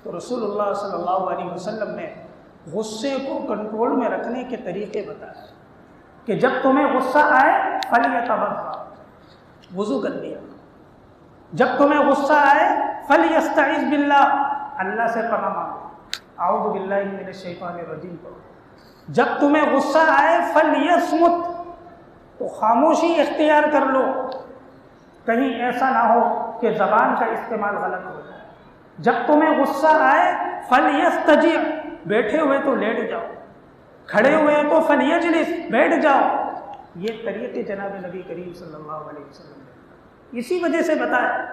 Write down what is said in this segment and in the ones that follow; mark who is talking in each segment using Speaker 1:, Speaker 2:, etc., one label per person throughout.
Speaker 1: تو رسول اللہ صلی اللہ علیہ وسلم نے غصے کو کنٹرول میں رکھنے کے طریقے بتائے کہ جب تمہیں غصہ آئے فلیتوضا، وضو کر لیا. جب تمہیں غصہ آئے فلیستعذ باللہ، اللہ سے پناہ مانگو، اعوذ باللہ من الشیطان الرجیم پڑھو. جب تمہیں غصہ آئے فلیصمت، تو خاموشی اختیار کر لو، کہیں ایسا نہ ہو کہ زبان کا استعمال غلط ہو جائے. جب تمہیں غصہ آئے فلیستجع، بیٹھے ہوئے تو لیٹ جاؤ، کھڑے ہوئے تو فلیجلس، بیٹھ جاؤ. یہ طریقے جناب نبی کریم صلی اللہ علیہ وسلم نے اسی وجہ سے بتایا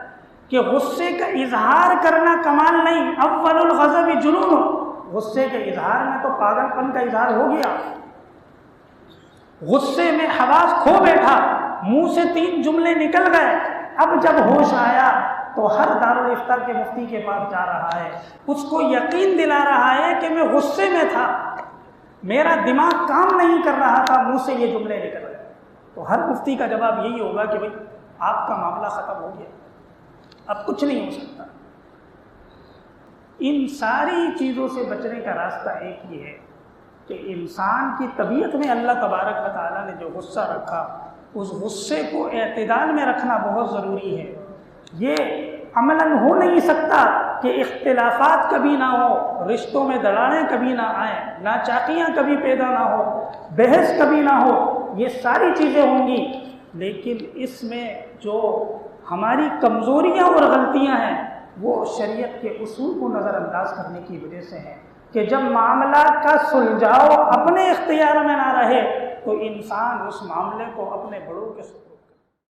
Speaker 1: کہ غصے کا اظہار کرنا کمال نہیں، اول الغضب جنون. غصے کے اظہار میں تو پاگل پن کا اظہار ہو گیا. غصے میں حواس کھو بیٹھا، منہ سے 3 جملے نکل گئے. اب جب ہوش آیا تو ہر دارالافتاء کے مفتی کے پاس جا رہا ہے، اس کو یقین دلا رہا ہے کہ میں غصے میں تھا، میرا دماغ کام نہیں کر رہا تھا، منہ سے یہ جملے نکل گئے. تو ہر مفتی کا جواب یہی ہوگا کہ بھائی آپ کا معاملہ ختم ہو گیا، اب کچھ نہیں ہو سکتا. ان ساری چیزوں سے بچنے کا راستہ ایک ہی ہے کہ انسان کی طبیعت میں اللہ تبارک و تعالیٰ نے جو غصہ رکھا، اس غصے کو اعتدال میں رکھنا بہت ضروری ہے. یہ عملاً ہو نہیں سکتا کہ اختلافات کبھی نہ ہو، رشتوں میں دراڑیں کبھی نہ آئیں، ناچاکیاں کبھی پیدا نہ ہو، بحث کبھی نہ ہو. یہ ساری چیزیں ہوں گی، لیکن اس میں جو ہماری کمزوریاں اور غلطیاں ہیں وہ شریعت کے اصول کو نظر انداز کرنے کی وجہ سے ہیں کہ جب معاملات کا سلجھاؤ اپنے اختیار میں نہ رہے تو انسان اس معاملے کو اپنے بڑوں کے